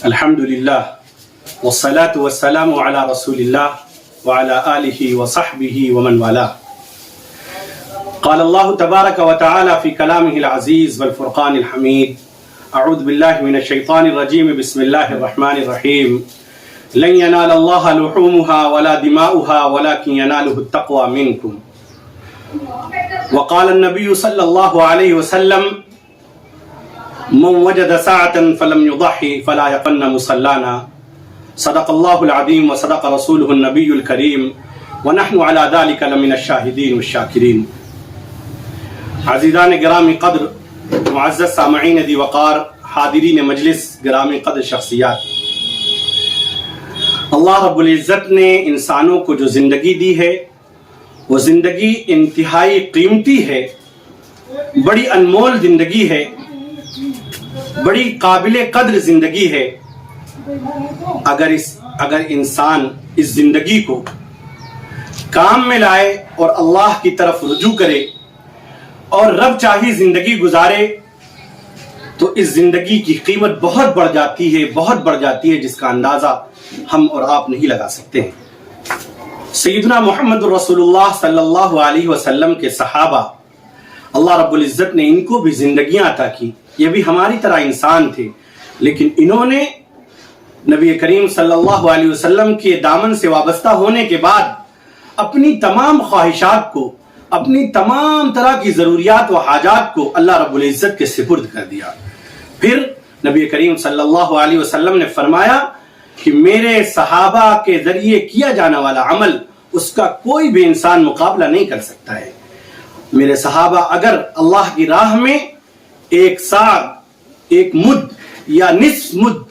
الحمد للہ والصلاة والسلام علی رسول اللہ وعلى آلہ وصحبہ ومن والاه. قال اللہ تبارک وتعالی فی کلامہ العزیز والفرقان الحمید. اعوذ باللہ من الشیطان الرجیم. بسم اللہ الرحمن الرحیم. لن ینال اللہ لحومها ولا دماؤها ولكن ینالہ التقوى منکم. وقال النبی صلی اللہ علیہ وسلم من وجد ساعة فلم يضحي فلا يقن مصلانا. صدق الله العظيم وصدق رسوله النبي الكريم ونحن على ذلك لمن الشاهدين والشاكرين. عزیزان گرامی قدر، معزز سامعین دی وقار، حاضرین مجلس گرامی قدر شخصیات، اللہ رب العزت نے انسانوں کو جو زندگی دی ہے وہ زندگی انتہائی قیمتی ہے، بڑی انمول زندگی ہے، بڑی قابل قدر زندگی ہے. اگر انسان اس زندگی کو کام میں لائے اور اللہ کی طرف رجوع کرے اور رب چاہی زندگی گزارے تو اس زندگی کی قیمت بہت بڑھ جاتی ہے، بہت بڑھ جاتی ہے، جس کا اندازہ ہم اور آپ نہیں لگا سکتے ہیں. سیدنا محمد رسول اللہ صلی اللہ علیہ وسلم کے صحابہ، اللہ رب العزت نے ان کو بھی زندگیاں عطا کی. یہ بھی ہماری طرح انسان تھے، لیکن انہوں نے نبی کریم صلی اللہ علیہ وسلم کے دامن سے وابستہ ہونے کے بعد اپنی تمام خواہشات کو، اپنی تمام طرح کی ضروریات و حاجات کو اللہ رب العزت کے سپرد کر دیا. پھر نبی کریم صلی اللہ علیہ وسلم نے فرمایا کہ میرے صحابہ کے ذریعے کیا جانے والا عمل، اس کا کوئی بھی انسان مقابلہ نہیں کر سکتا ہے. میرے صحابہ اگر اللہ کی راہ میں ایک ساغ، ایک مد یا نصف مد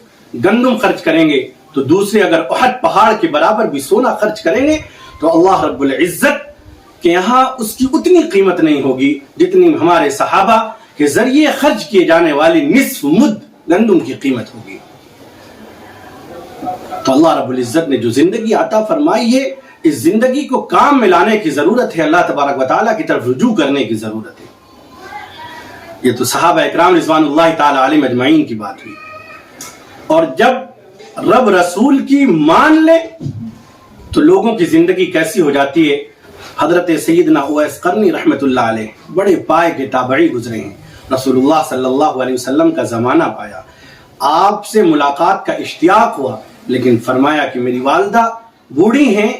گندم خرچ کریں گے تو دوسرے اگر احد پہاڑ کے برابر بھی سونا خرچ کریں گے تو اللہ رب العزت کے یہاں اس کی اتنی قیمت نہیں ہوگی جتنی ہمارے صحابہ کے ذریعے خرچ کیے جانے والی نصف مد گندم کی قیمت ہوگی. تو اللہ رب العزت نے جو زندگی عطا فرمائی ہے، اس زندگی کو کام میں لانے کی ضرورت ہے، اللہ تبارک و تعالیٰ کی طرف رجوع کرنے کی ضرورت ہے. یہ تو صحابہ اکرام رضوان اللہ تعالی علیہم اجمعین کی بات ہوئی. اور جب رب رسول کی مان لے تو لوگوں کی زندگی کیسی ہو جاتی ہے. حضرت سیدنا اویس قرنی رحمت اللہ علیہ بڑے پائے کے تابعی گزرے ہیں. رسول اللہ صلی اللہ علیہ وسلم کا زمانہ پایا، آپ سے ملاقات کا اشتیاق ہوا، لیکن فرمایا کہ میری والدہ بوڑھی ہیں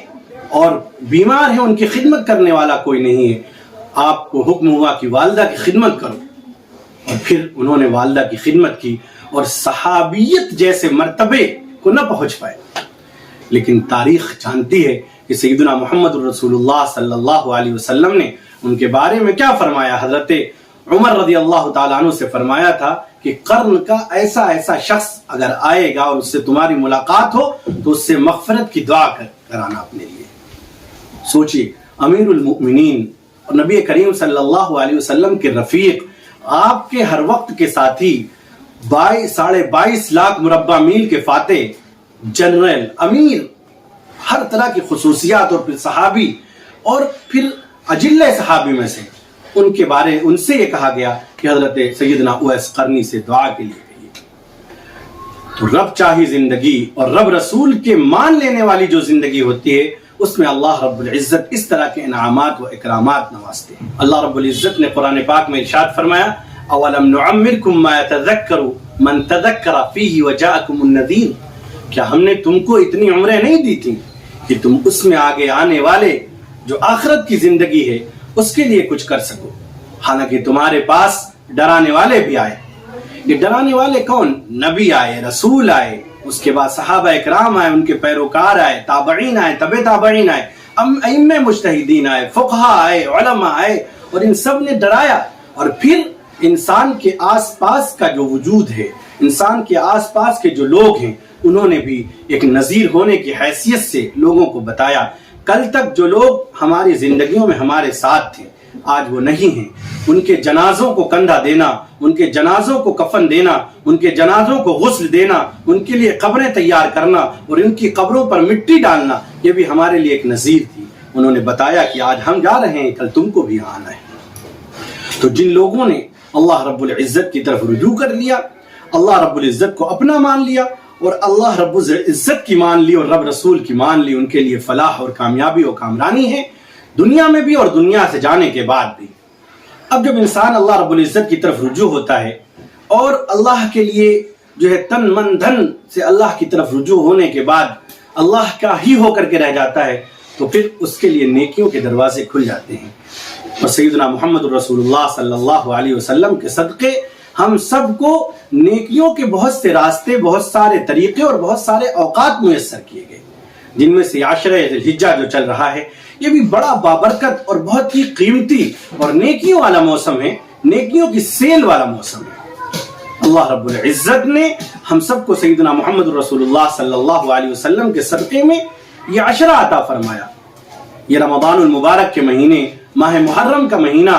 اور بیمار ہیں، ان کی خدمت کرنے والا کوئی نہیں ہے. آپ کو حکم ہوا کہ والدہ کی خدمت کرو، اور پھر انہوں نے والدہ کی خدمت کی اور صحابیت جیسے مرتبے کو نہ پہنچ پائے. لیکن تاریخ جانتی ہے کہ سیدنا محمد رسول اللہ صلی اللہ علیہ وسلم نے ان کے بارے میں کیا فرمایا. حضرت عمر رضی اللہ تعالیٰ عنہ سے فرمایا تھا کہ قرن کا ایسا ایسا شخص اگر آئے گا اور اس سے تمہاری ملاقات ہو تو اس سے مغفرت کی دعا کرانا اپنے لیے. سوچئے، امیر المؤمنین اور نبی کریم صلی اللہ علیہ وسلم کے رفیق، آپ کے ہر وقت کے ساتھی، 22.5 لاکھ مربع میل کے فاتح، جنرل، امیر، ہر طرح کی خصوصیات، اور پھر صحابی، اور پھر اجلہ صحابی میں سے ان سے یہ کہا گیا کہ حضرت سیدنا اویس قرنی سے دعا کے لیے کہیے. تو رب چاہی زندگی اور رب رسول کے مان لینے والی جو زندگی ہوتی ہے، اس میں اللہ رب العزت اس طرح کے انعامات و اکرامات نوازتے ہیں. اللہ رب العزت نے قرآن پاک میں ارشاد فرمایا، اولم نعمرکم ما یتذکر من تذکر فیہ وجاءکم النذیر. کیا ہم نے تم کو اتنی عمریں نہیں دی تھی کہ تم اس میں آگے آنے والے جو آخرت کی زندگی ہے اس کے لیے کچھ کر سکو؟ حالانکہ تمہارے پاس ڈرانے والے بھی آئے. یہ ڈرانے والے کون؟ نبی آئے، رسول آئے، اس کے بعد صحابہ اکرام آئے، ان کے پیروکار آئے، تابعین آئے، تبع تابعین آئے، ائمہ مجتہدین آئے، فقہاء آئے، علماء آئے، اور ان سب نے ڈرایا. اور پھر انسان کے آس پاس کا جو وجود ہے، انسان کے آس پاس کے جو لوگ ہیں، انہوں نے بھی ایک نذیر ہونے کی حیثیت سے لوگوں کو بتایا. کل تک جو لوگ ہماری زندگیوں میں ہمارے ساتھ تھے، آج وہ نہیں ہیں. ان کے جنازوں کو کندھا دینا، ان کے جنازوں کو کفن دینا، ان کے جنازوں کو غسل دینا، ان کے لیے قبریں تیار کرنا اور ان کی قبروں پر مٹی ڈالنا، یہ بھی ہمارے لیے ایک نذیر تھی. انہوں نے بتایا کہ آج ہم جا رہے ہیں، کل تم کو بھی آنا ہے. تو جن لوگوں نے اللہ رب العزت کی طرف رجوع کر لیا، اللہ رب العزت کو اپنا مان لیا اور اللہ رب العزت کی مان لی اور رب رسول کی مان لی، ان کے لیے فلاح اور کامیابی اور کامرانی ہے، دنیا میں بھی اور دنیا سے جانے کے بعد بھی۔ اب جب انسان اللہ رب العزت کی طرف رجوع ہوتا ہے اور اللہ کے لیے جو ہے تن من دھن سے اللہ کی طرف رجوع ہونے کے بعد اللہ کا ہی ہو کر کے رہ جاتا ہے، تو پھر اس کے لیے نیکیوں کے دروازے کھل جاتے ہیں۔ اور سیدنا محمد رسول اللہ صلی اللہ علیہ وسلم کے صدقے ہم سب کو نیکیوں کے بہت سے راستے، بہت سارے طریقے اور بہت سارے اوقات میسر کیے گئے، جن میں سے عشرہ ذی الحجہ جو چل رہا ہے یہ بھی بڑا بابرکت اور بہت ہی قیمتی اور نیکیوں والا موسم ہے، نیکیوں کی سیل والا موسم ہے۔ اللہ رب العزت نے ہم سب کو سیدنا محمد رسول اللہ صلی اللہ علیہ وسلم کے صدقے میں یہ عشرہ عطا فرمایا۔ یہ رمضان المبارک کے مہینے، ماہ محرم کا مہینہ،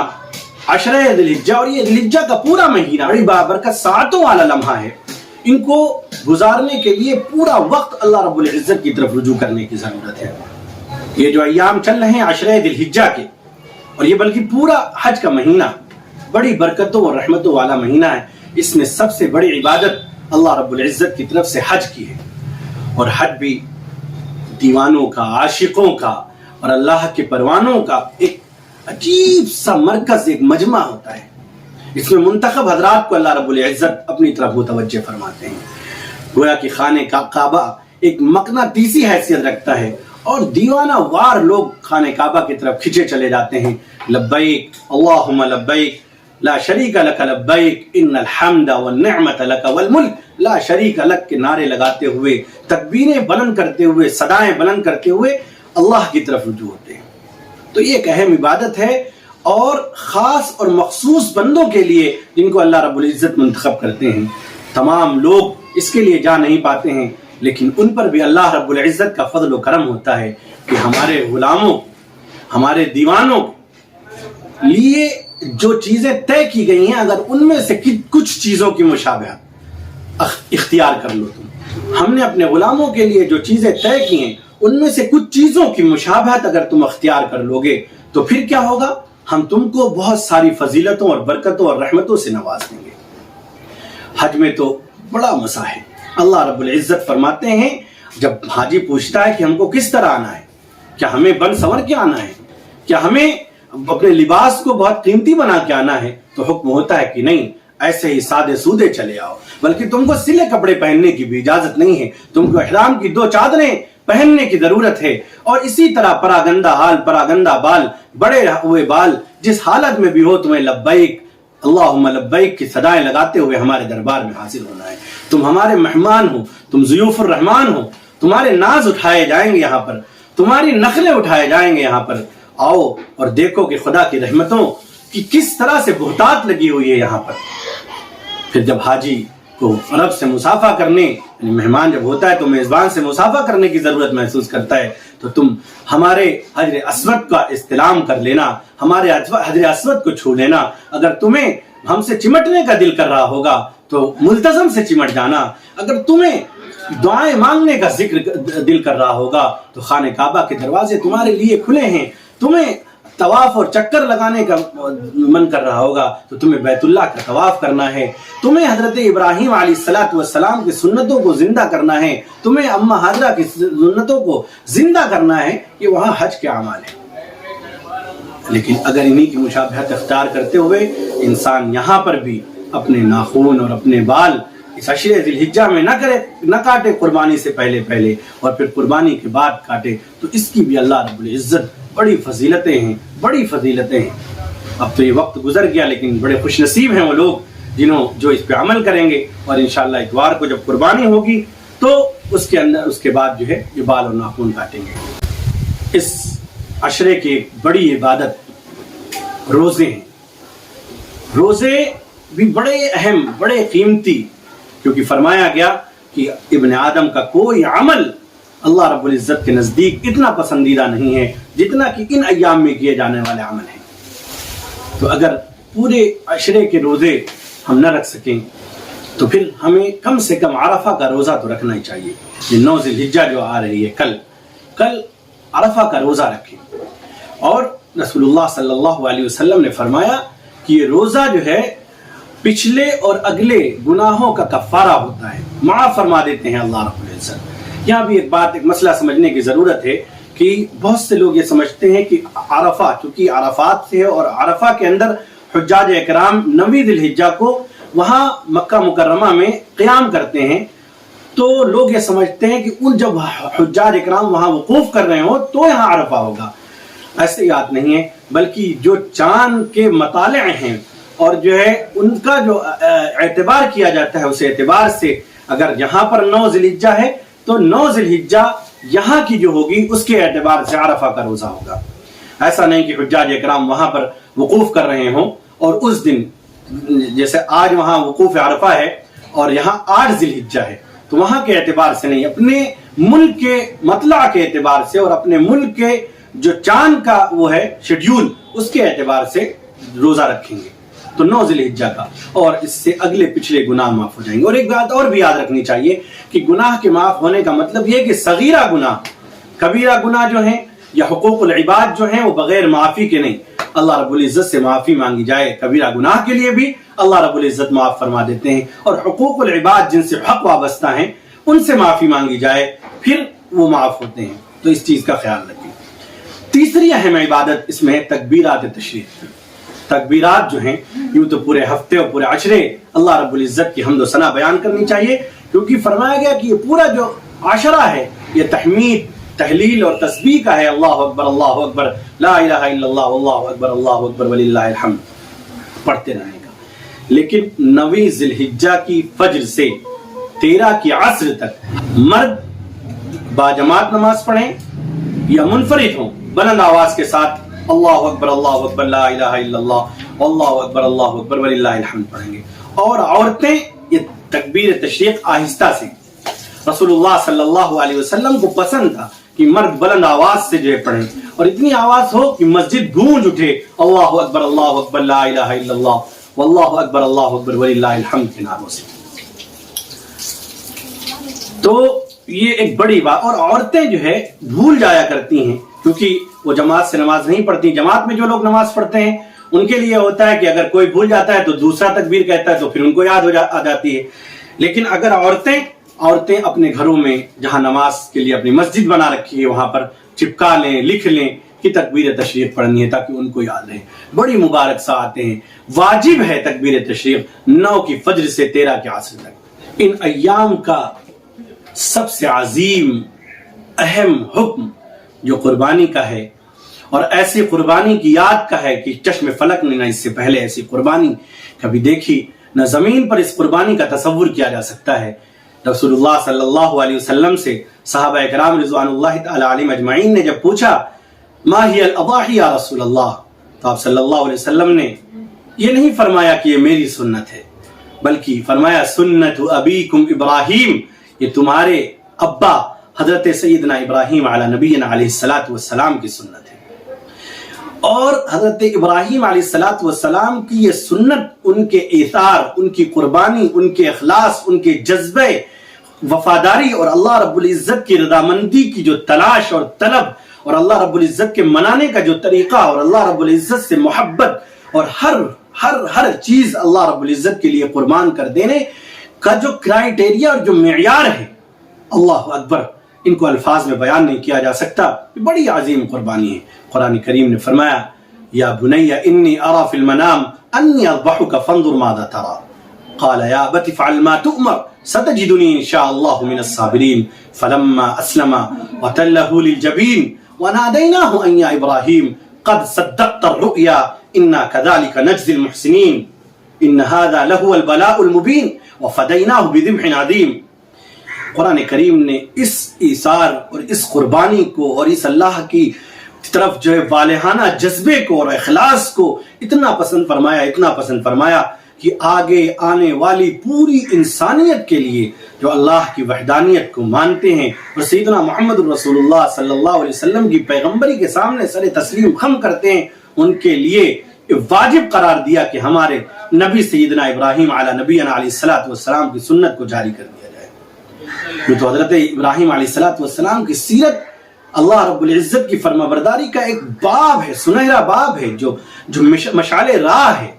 عشرہ ذی الحجہ اور یہ ذی الحجہ کا پورا مہینہ بڑی بابرکت ساعتوں والا لمحہ ہے، ان کو گزارنے کے لیے پورا وقت اللہ رب العزت کی طرف رجوع کرنے کی ضرورت ہے۔ یہ جو ایام چل رہے ہیں عشرہ ذی الحجہ کے، اور یہ بلکہ پورا حج کا مہینہ بڑی برکتوں اور رحمتوں والا مہینہ ہے، اس میں سب سے بڑی عبادت اللہ رب العزت کی طرف سے حج کی ہے، اور حج بھی دیوانوں کا، عاشقوں کا اور اللہ کے پروانوں کا ایک عجیب سا مرکز، ایک مجمع ہوتا ہے۔ اس میں منتخب حضرات کو اللہ رب العزت اپنی طرف متوجہ فرماتے ہیں، گویا کہ خانہ کعبہ ایک مقناطیسی حیثیت رکھتا ہے اور دیوانہ وار لوگ خانہ کعبہ کی طرف کھنچے چلے جاتے ہیں۔ لبیک اللہم لبیک لا شریک لک لبیک ان الحمد والنعمت لک والملک لا شریک لک کے نعرے لگاتے ہوئے، تکبیریں بلند کرتے ہوئے، صدائیں بلند کرتے ہوئے اللہ کی طرف رجوع ہوتے ہیں۔ تو یہ ایک اہم عبادت ہے اور خاص اور مخصوص بندوں کے لیے، جن کو اللہ رب العزت منتخب کرتے ہیں۔ تمام لوگ اس کے لیے جا نہیں پاتے ہیں، لیکن ان پر بھی اللہ رب العزت کا فضل و کرم ہوتا ہے کہ ہمارے غلاموں، ہمارے دیوانوں لیے جو چیزیں طے کی گئی ہیں، اگر ان میں سے کچھ چیزوں کی مشابہت اختیار کر لو تم، ہم نے اپنے غلاموں کے لیے جو چیزیں طے کی ہیں ان میں سے کچھ چیزوں کی مشابہت اگر تم اختیار کر لو گے تو پھر کیا ہوگا؟ ہم تم کو بہت ساری فضیلتوں اور برکتوں اور رحمتوں سے نواز دیں گے۔ حج میں تو بڑا مزہ ہے۔ اللہ رب العزت فرماتے ہیں، جب حاجی پوچھتا ہے کہ ہم کو کس طرح آنا ہے، کیا ہمیں بن سنور کے آنا ہے، کیا ہمیں اپنے لباس کو بہت قیمتی بنا کے آنا ہے، تو حکم ہوتا ہے کہ نہیں، ایسے ہی سادے سودے چلے آؤ، بلکہ تم کو سلے کپڑے پہننے کی بھی اجازت نہیں ہے، تم کو احرام کی 2 چادریں پہننے کی ضرورت ہے، اور اسی طرح پراگندہ حال، پراگندہ بال، بڑے ہوئے بال، جس حالت میں بھی ہو تمہیں لبیک اللہم لبیک کی صدائیں لگاتے ہوئے ہمارے دربار میں حاضر ہونا ہے۔ تم ہمارے مہمان ہو، تم ضیوف الرحمان ہو، تمہارے ناز اٹھائے جائیں گے یہاں پر، تمہاری نخلیں اٹھائے جائیں گے یہاں پر، آؤ اور دیکھو کہ خدا کی رحمتوں کی کس طرح سے بہتات لگی ہوئی ہے یہاں پر۔ پھر جب حاجی کو رب سے مسافہ کرنے، یعنی مہمان جب ہوتا ہے تو میزبان سے مسافہ کرنے کی ضرورت محسوس کرتا ہے، تو تم ہمارے حجر اسود کا استلام کر لینا، ہمارے حجر اسود کو چھو لینا۔ اگر تمہیں ہم سے چمٹنے کا دل کر رہا ہوگا تو ملتزم سے چمٹ جانا، اگر تمہیں دعائیں مانگنے کا ذکر دل کر رہا ہوگا تو خانہ کعبہ کے دروازے تمہارے لیے کھلے ہیں، تمہیں طواف اور چکر لگانے کا من کر رہا ہوگا تو تمہیں بیت اللہ کا طواف کرنا ہے، تمہیں حضرت ابراہیم علیہ السلام کی سنتوں کو زندہ کرنا ہے، تمہیں اماں ہاجرہ کی سنتوں کو زندہ کرنا ہے، یہ وہاں حج کے اعمال ہیں۔ لیکن اگر انہی کی مشابہت اختیار کرتے ہوئے انسان یہاں پر بھی اپنے ناخن اور اپنے بال اس عشرہ ذی الحجہ میں نہ کاٹے قربانی سے پہلے اور پھر قربانی کے بعد کاٹے، تو اس کی بھی اللہ رب العزت بڑی فضیلتیں ہیں، بڑی فضیلتیں ہیں۔ اب تو یہ وقت گزر گیا، لیکن بڑے خوش نصیب ہیں وہ لوگ جو اس پہ عمل کریں گے، اور انشاءاللہ اتوار کو جب قربانی ہوگی تو اس کے بعد جو ہے یہ بال اور ناخن کاٹیں گے۔ اس عشرے کی ایک بڑی عبادت روزے ہیں۔ روزے بھی بڑے اہم، بڑے قیمتی، کیونکہ فرمایا گیا کہ ابن آدم کا کوئی عمل اللہ رب العزت کے نزدیک اتنا پسندیدہ نہیں ہے جتنا کہ ان ایام میں کیے جانے والے عمل ہیں۔ تو اگر پورے عشرے کے روزے ہم نہ رکھ سکیں تو پھر ہمیں کم سے کم عرفہ کا روزہ تو رکھنا ہی چاہیے۔ یہ 9 ذی الحجہ جو آ رہی ہے، کل عرفہ کا روزہ رکھیں۔ اور رسول اللہ صلی اللہ علیہ وسلم نے فرمایا کہ یہ روزہ جو ہے پچھلے اور اگلے گناہوں کا کفارہ ہوتا ہے، معاف فرما دیتے ہیں اللہ رب العزت۔ یہاں بھی ایک مسئلہ سمجھنے کی ضرورت ہے کہ بہت سے لوگ یہ سمجھتے ہیں کہ عرفہ، چونکہ عرفات سے ہے اور عرفہ کے اندر حجاج اکرام 9 ذی الحجہ کو وہاں مکہ مکرمہ میں قیام کرتے ہیں، تو لوگ یہ سمجھتے ہیں کہ ان جب حجاج اکرام وہاں وقوف کر رہے ہوں تو یہاں عرفہ ہوگا۔ ایسے یاد نہیں ہے، بلکہ جو چاند کے مطالع ہیں اور جو ہے ان کا جو اعتبار کیا جاتا ہے، اس اعتبار سے اگر یہاں پر 9 ذی الحجہ ہے تو 9 ذی الحجہ یہاں کی جو ہوگی اس کے اعتبار سے عرفہ کا روزہ ہوگا۔ ایسا نہیں کہ حجاج اکرام وہاں پر وقوف کر رہے ہوں اور اس دن، جیسے آج وہاں وقوف عرفہ ہے اور یہاں 8 ذی الحجہ ہے، تو وہاں کے اعتبار سے نہیں، اپنے ملک کے مطلع کے اعتبار سے اور اپنے ملک کے جو چاند کا وہ ہے شیڈیول، اس کے اعتبار سے روزہ رکھیں گے تو 9 ذی الحجہ کا، اور اس سے اگلے پچھلے گناہ معاف ہو جائیں گے۔ اور ایک بات اور بھی یاد رکھنی چاہیے کہ گناہ کے معاف ہونے کا مطلب یہ کہ صغیرہ گناہ، کبیرہ گناہ جو ہیں یا حقوق العباد جو ہیں وہ بغیر معافی کے نہیں، اللہ رب العزت سے معافی مانگی جائے، کبیرہ گناہ کے لیے بھی اللہ رب العزت معاف فرما دیتے ہیں، اور حقوق العباد جن سے حق وابستہ ہیں ان سے معافی مانگی جائے پھر وہ معاف ہوتے ہیں، تو اس چیز کا خیال رکھیں۔ تیسری اہم عبادت اس میں ہے تکبیرات تشریق۔ تکبیرات جو ہیں یوں تو پورے ہفتے اور پورے عشرے اللہ رب العزت کی حمد و ثنا بیان کرنی چاہیے، کیونکہ فرمایا گیا کہ یہ پورا جو عشرہ ہے یہ تحمید، تحلیل اور تسبیح کا ہے، اللہ اکبر لا الہ الا اللہ اکبر وللہ الحمد پڑھتے رہنے کا۔ لیکن 9 ذی الحجہ کی فجر سے 13 کی عصر تک مرد باجماعت نماز پڑھیں یا منفرد ہوں، بلند آواز کے ساتھ اللہ اکبر لا الہ الا اللہ اکبر وللہ الحمد پڑھیں گے، اور عورتیں یہ تکبیر تشریق آہستہ سے۔ رسول اللہ صلی اللہ علیہ وسلم کو پسند تھا کہ مرد بلند آواز سے جو ہے پڑھیں، اور اتنی آواز ہو کہ مسجد گونج اٹھے، اللہ اکبر لا الہ الا اللہ واللہ اکبر وللہ الحمد کے نعروں سے۔ تو یہ ایک بڑی بات، اور عورتیں جو ہے بھول جایا کرتی ہیں کیونکہ وہ جماعت سے نماز نہیں پڑھتی۔ جماعت میں جو لوگ نماز پڑھتے ہیں ان کے لیے ہوتا ہے کہ اگر کوئی بھول جاتا ہے تو دوسرا تکبیر کہتا ہے تو پھر ان کو یاد آ جاتی ہے، لیکن اگر عورتیں اپنے گھروں میں جہاں نماز کے لیے اپنی مسجد بنا رکھی ہے وہاں پر چپکا لیں، لکھ لیں کہ تکبیر تشریق پڑھنی ہے تاکہ ان کو یاد رہے۔ بڑی مبارک ساعتیں ہیں، واجب ہے تکبیر تشریق 9 کی فجر سے 13 کے عصر تک۔ ان ایام کا سب سے عظیم اہم حکم جو قربانی کا ہے، اور ایسی قربانی کی یاد کا ہے کہ چشم فلک نے نہ اس سے پہلے ایسی قربانی کبھی دیکھی، نہ زمین پر اس قربانی کا تصور کیا جا سکتا ہے۔ رسول اللہ صلی اللہ علیہ وسلم سے صحابہ اکرام رضوان اللہ تعالی علیہم اجمعین نے جب پوچھا ما ہی الاضاحی یا رسول اللہ، تو آپ صلی اللہ علیہ وسلم نے یہ نہیں فرمایا کہ یہ میری سنت ہے، بلکہ فرمایا سنت ابیکم ابراہیم، یہ تمہارے ابا حضرت سیدنا ابراہیم علی نبینا علیہ الصلوۃ والسلام کی سنت ہے۔ اور حضرت ابراہیم علیہ الصلوۃ والسلام کی یہ سنت، ان کے ایثار، ان کی قربانی، ان کے اخلاص، ان کے جذبے وفاداری اور اللہ رب العزت کی رضامندی کی جو تلاش اور طلب، اور اللہ رب العزت کے منانے کا جو طریقہ، اور اللہ رب العزت سے محبت، اور ہر چیز اللہ رب العزت کے لیے قربان کر دینے کا جو کرائیٹیریا اور جو معیار ہے، اللہ اکبر، ان کو الفاظ میں بیان نہیں کیا جا سکتا، بڑی عظیم قربانی ہے۔ قرآن کریم نے فرمایا یا بنی انی ارى فی المنام انی اذبحک فانظر ماذا ترى قال یا ابت افعل ما تؤمر ستجدنی ان شاء اللہ من الصابرین فلما اسلم وتله للجبین ونادیناہ ان یا ابراہیم قد صدقت الرؤیا انا كذلك نجزی المحسنین ان هذا لهو البلاء المبین وفدیناہ بذبح عظیم۔ قرآن کریم نے اس ایثار اور اس قربانی کو اور اس اللہ کی طرف جو ہے والہانہ جذبے کو اور اخلاص کو اتنا پسند فرمایا کہ آگے آنے والی پوری انسانیت کے لیے جو اللہ کی وحدانیت کو مانتے ہیں اور سیدنا محمد رسول اللہ صلی اللہ علیہ وسلم کی پیغمبری کے سامنے سر تسلیم خم کرتے ہیں، ان کے لیے واجب قرار دیا کہ ہمارے نبی سیدنا ابراہیم علی نبینا علیہ الصلوۃ والسلام کی سنت کو جاری کر دیا جائے۔ یہ تو حضرت ابراہیم علیہ الصلوۃ والسلام کی سیرت اللہ رب العزت کی فرما برداری کا ایک باب ہے، سنہرا باب ہے، جو مشعل راہ ہے۔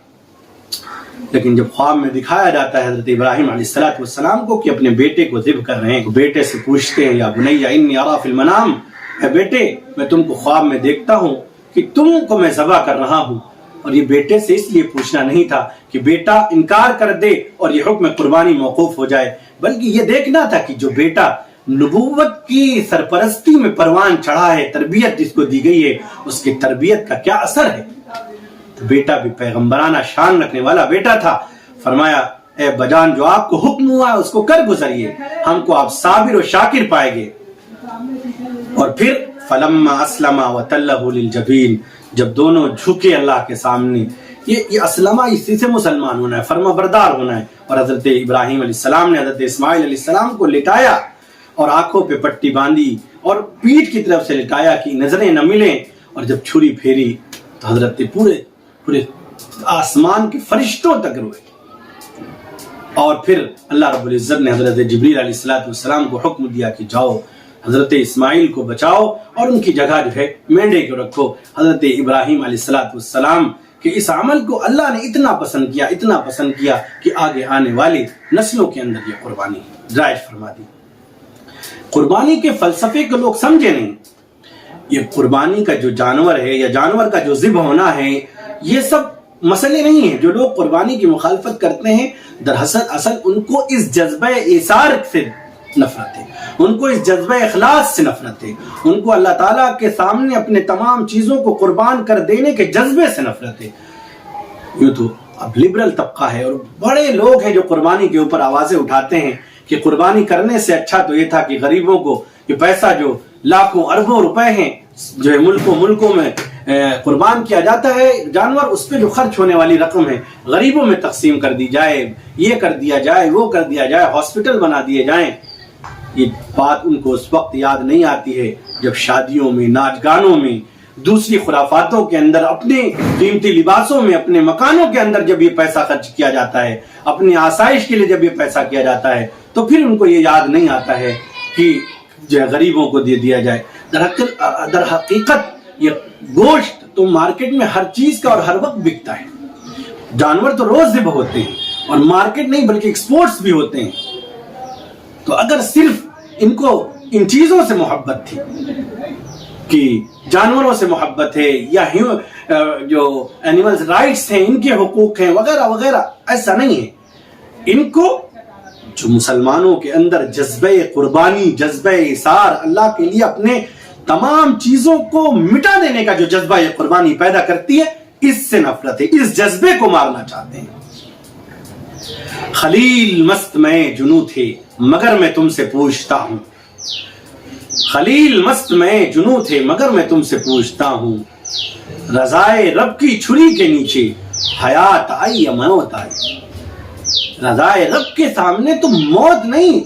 لیکن جب خواب میں دکھایا جاتا ہے حضرت ابراہیم علیہ السلام کو کہ اپنے بیٹے کو ذبح کر رہے ہیں، تو بیٹے سے پوچھتے ہیں یا بنیا انی ارا فی المنام، اے بیٹے میں تم کو خواب میں دیکھتا ہوں کہ تم کو میں ذبح کر رہا ہوں۔ اور یہ بیٹے سے اس لیے پوچھنا نہیں تھا کہ بیٹا انکار کر دے اور یہ حکم قربانی موقوف ہو جائے، بلکہ یہ دیکھنا تھا کہ جو بیٹا نبوت کی سرپرستی میں پروان چڑھا ہے، تربیت جس کو دی گئی ہے، اس کی تربیت کا کیا اثر ہے۔ تو بیٹا بھی پیغمبرانہ شان رکھنے والا بیٹا تھا۔ فرمایا اے بجان جو آپ کو حکم ہوا ہے اس کو کر گزریے، ہم کو آپ صابر و شاکر پائیں گے۔ اور پھر فلما اسلم وتلہ للجبین، جب دونوں جھکے اللہ کے سامنے، یہ اسلمہ اسی سے مسلمان ہونا ہے، فرما بردار ہونا ہے۔ اور حضرت ابراہیم علیہ السلام نے حضرت اسماعیل علیہ السلام کو لٹایا اور آنکھوں پہ پٹی باندھی اور پیٹھ کی طرف سے لٹایا کہ نظریں نہ ملیں، اور جب چھری پھیری تو حضرت پورے آسمان کے فرشتوں تک روئے۔ اور پھر اللہ رب العزت نے حضرت جبریل علیہ السلام کو حکم دیا کہ جاؤ حضرت اسماعیل کو بچاؤ اور ان کی جگہ جو ہے مینڈے کو رکھو۔ حضرت ابراہیم علیہ السلام کہ اس عمل کو اللہ نے اتنا پسند کیا کہ آگے آنے والی نسلوں کے اندر یہ قربانی رائج فرما دی۔ قربانی کے فلسفے کو لوگ سمجھے نہیں۔ یہ قربانی کا جو جانور ہے یا جانور کا جو ذبح ہونا ہے، یہ سب مسئلے نہیں ہیں۔ جو لوگ قربانی کی مخالفت کرتے ہیں اصل ان کو اس جذبہ ایثار سے نفرت ہے، ان کو اس جذبہ اخلاص سے نفرت ہے، ان کو اللہ تعالیٰ کے سامنے اپنے تمام چیزوں کو قربان کر دینے کے جذبے سے نفرت ہے۔ یوں تو اب لبرل طبقہ ہے اور بڑے لوگ ہیں جو قربانی کے اوپر آوازیں اٹھاتے ہیں کہ قربانی کرنے سے اچھا تو یہ تھا کہ غریبوں کو یہ پیسہ جو لاکھوں اربوں روپے ہیں جو ہے ملکوں میں قربان کیا جاتا ہے جانور، اس پہ جو خرچ ہونے والی رقم ہے غریبوں میں تقسیم کر دی جائے، یہ کر دیا جائے، وہ کر دیا جائے، ہاسپٹل بنا دیے جائیں۔ یہ بات ان کو اس وقت یاد نہیں آتی ہے جب شادیوں میں، ناچ گانوں میں، دوسری خرافاتوں کے اندر، اپنے قیمتی لباسوں میں، اپنے مکانوں کے اندر جب یہ پیسہ خرچ کیا جاتا ہے، اپنی آسائش کے لیے جب یہ پیسہ کیا جاتا ہے، تو پھر ان کو یہ یاد نہیں آتا ہے کہ جو غریبوں کو دے دیا جائے۔ در حقیقت یہ گوشت تو مارکیٹ میں ہر چیز کا اور ہر وقت بکتا ہے۔ جانور تو روز ذبح ہوتے ہیں اور مارکیٹ نہیں بلکہ ایکسپورٹس بھی ہوتے ہیں۔ تو اگر صرف ان کو ان چیزوں سے محبت تھی کہ جانوروں سے محبت ہے یا جو اینیملز رائٹس ہیں ان کے حقوق ہیں وغیرہ وغیرہ، ایسا نہیں ہے۔ ان کو جو مسلمانوں کے اندر جذبہ قربانی، جذبہ ایثار، اللہ کے لیے اپنے تمام چیزوں کو مٹا دینے کا جو جذبہ یہ قربانی پیدا کرتی ہے، اس سے نفرت ہے، اس جذبے کو مارنا چاہتے ہیں۔ خلیل مست میں جنوں تھے مگر میں تم سے پوچھتا ہوں، خلیل مست میں جنوں تھے مگر میں تم سے پوچھتا ہوں، رضائے رب کی چھری کے نیچے حیات آئی یا موت آئی۔ رضائے رب کے سامنے تو موت نہیں،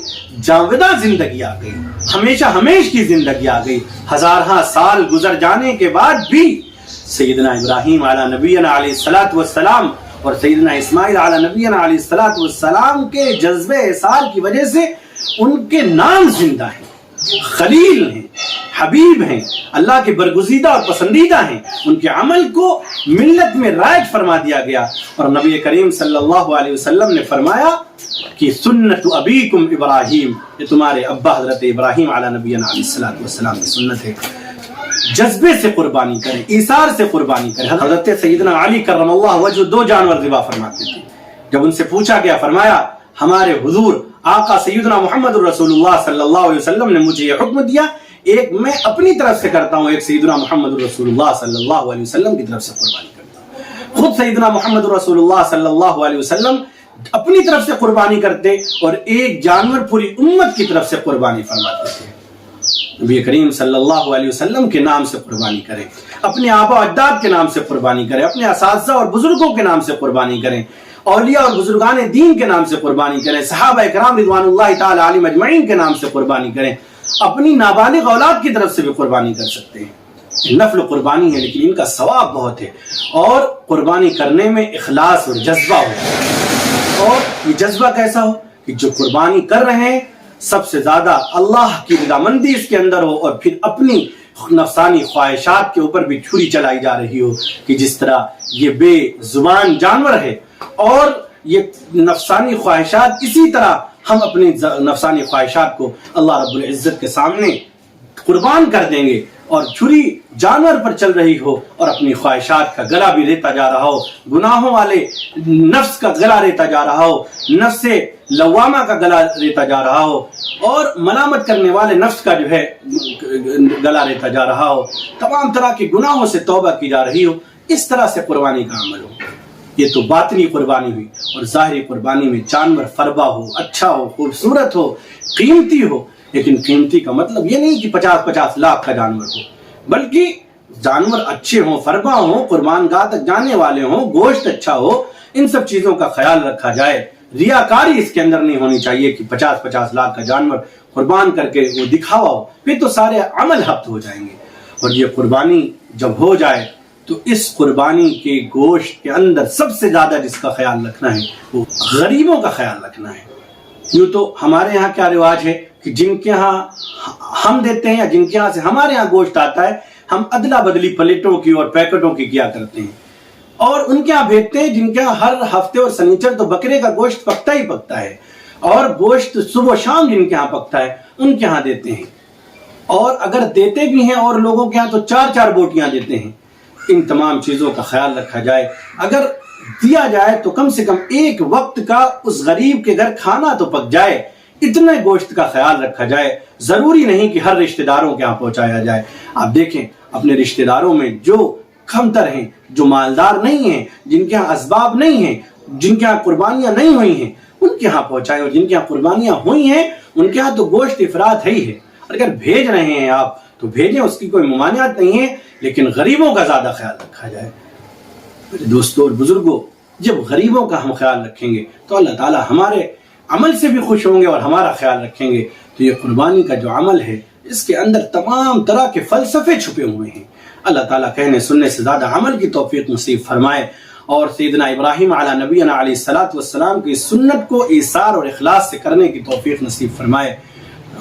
جاودہ زندگی آ گئی، ہمیشہ ہمیش کی زندگی آ گئی۔ ہزارہا سال گزر جانے کے بعد بھی سیدنا ابراہیم علیہ نبینا علیہ السلام اور سیدنا اسماعیل علیہ نبینا علیہ السلام کے جذبہ احسان کی وجہ سے ان کے نام زندہ ہیں، خلیل ہیں، حبیب ہیں، اللہ کے برگزیدہ اور پسندیدہ ہیں۔ ان کے عمل کو ملت میں رائج فرما دیا گیا، اور نبی کریم صلی اللہ علیہ وسلم نے فرمایا کہ سنت ابیکم ابراہیم، یہ تمہارے ابا حضرت ابراہیم علیہ نبینا علیہ السلام کی سنت ہے۔ جذبے سے قربانی کریں، ایثار سے قربانی کریں۔ حضرت سیدنا علی کرم اللہ وجہ 2 جانور ذبح فرماتے تھے۔ جب ان سے پوچھا گیا، فرمایا ہمارے حضور آقا سیدنا محمد رسول اللہ صلی اللہ علیہ وسلم نے مجھے یہ حکم دیا، ایک میں اپنی طرف سے کرتا ہوں، ایک سیدنا محمد رسول اللہ صلی اللہ علیہ وسلم کی طرف سے قربانی کرتا ہوں۔ خود سیدنا محمد رسول اللہ صلی اللہ علیہ وسلم اپنی طرف سے قربانی کرتے اور ایک جانور پوری امت کی طرف سے قربانی فرماتے تھے۔ نبی کریم صلی اللہ علیہ وسلم کے نام سے قربانی کریں، اپنے آبا و اجداد کے نام سے قربانی کریں، اپنے اساتذہ اور بزرگوں کے نام سے قربانی کریں، اولیاء اور بزرگان دین کے نام سے قربانی کریں، صحابہ کرام رضوان اللہ تعالی علیہم اجمعین کے نام سے قربانی کریں، اپنی نابالغ اولاد کی طرف سے بھی قربانی کر سکتے ہیں۔ نفل قربانی ہے لیکن ان کا ثواب بہت ہے، اور قربانی کرنے میں اخلاص اور جذبہ ہو، اور یہ جذبہ کیسا ہو کہ جو قربانی کر رہے ہیں سب سے زیادہ اللہ کی رضامندی اس کے اندر ہو، اور پھر اپنی نفسانی خواہشات کے اوپر بھی چھری چلائی جا رہی ہو کہ جس طرح یہ بے زبان جانور ہے اور یہ نفسانی خواہشات، اسی طرح ہم اپنی نفسانی خواہشات کو اللہ رب العزت کے سامنے قربان کر دیں گے، اور چھری جانور پر چل رہی ہو اور اپنی خواہشات کا گلا بھی لیتا جا رہا ہو، گناہوں والے نفس کا گلا لیتا جا رہا ہو، نفس لوامہ کا گلا لیتا جا رہا ہو، اور ملامت کرنے والے نفس کا جو ہے گلا لیتا جا رہا ہو، تمام طرح کے گناہوں سے توبہ کی جا رہی ہو، اس طرح سے قربانی کا عمل ہو۔ یہ تو باطنی قربانی ہوئی، اور ظاہری قربانی میں جانور فربا ہو، اچھا ہو، خوبصورت ہو، قیمتی ہو۔ لیکن قیمتی کا مطلب یہ نہیں کہ 50-50 لاکھ کا جانور ہو، بلکہ جانور اچھے ہوں، فربا ہوں، قربان گاہ تک جانے والے ہوں، گوشت اچھا ہو، ان سب چیزوں کا خیال رکھا جائے۔ ریاکاری اس کے اندر نہیں ہونی چاہیے کہ 50-50 لاکھ کا جانور قربان کر کے وہ دکھاوا ہو، پھر تو سارے عمل ہفت ہو جائیں گے۔ اور یہ قربانی جب ہو جائے تو اس قربانی کے گوشت کے اندر سب سے زیادہ جس کا خیال رکھنا ہے وہ غریبوں کا خیال رکھنا ہے۔ یوں تو ہمارے یہاں کیا رواج ہے کہ جن کے ہاں ہم دیتے ہیں یا جن کے ہاں سے ہمارے ہاں گوشت آتا ہے، ہم ادلا بدلی پلیٹوں کی اور پیکٹوں کی کیا کرتے ہیں، اور ان کے ہاں بھیجتے ہیں جن کے ہاں ہر ہفتے اور سنیچر تو بکرے کا گوشت پکتا ہی پکتا ہے، اور گوشت صبح و شام جن کے ہاں پکتا ہے ان کے ہاں دیتے ہیں، اور اگر دیتے بھی ہیں اور لوگوں کے ہاں تو 4-4 بوٹیاں دیتے ہیں۔ ان تمام چیزوں کا خیال رکھا جائے، اگر دیا جائے تو کم سے کم ایک وقت کا اس غریب کے گھر کھانا تو پک جائے، اتنے گوشت کا خیال رکھا جائے۔ ضروری نہیں کہ ہر رشتہ داروں کے ہاں پہنچایا جائے۔ آپ دیکھیں اپنے رشتہ داروں میں جو کمتر ہیں، جو مالدار نہیں ہیں، جن کے ہاں اسباب نہیں ہیں، جن کے ہاں قربانیاں نہیں ہوئی ہیں، ان کے ہاں پہنچائیں، اور جن کے ہاں قربانیاں ہوئی ہیں ان کے ہاں تو گوشت افراد ہے ہی ہے۔ اگر بھیج رہے ہیں آپ تو بھیجیں، اس کی کوئی ممانعت نہیں ہے، لیکن غریبوں کا زیادہ خیال رکھا جائے۔ میرے دوستوں اور بزرگوں، جب غریبوں کا ہم خیال رکھیں گے تو اللہ تعالیٰ ہمارے عمل سے بھی خوش ہوں گے اور ہمارا خیال رکھیں گے۔ تو یہ قربانی کا جو عمل ہے اس کے اندر تمام طرح کے فلسفے چھپے ہوئے ہیں۔ اللہ تعالیٰ کہنے سننے سے زیادہ عمل کی توفیق نصیب فرمائے، اور سیدنا ابراہیم علی نبینا علیہ الصلوۃ والسلام کی سنت کو ایثار اور اخلاص سے کرنے کی توفیق نصیب فرمائے،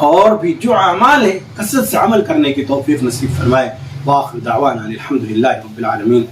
اور بھی جو اعمال ہیں کثرت سے عمل کرنے کی توفیق نصیب فرمائے۔ وآخر دعوانا الحمد للہ رب العالمین۔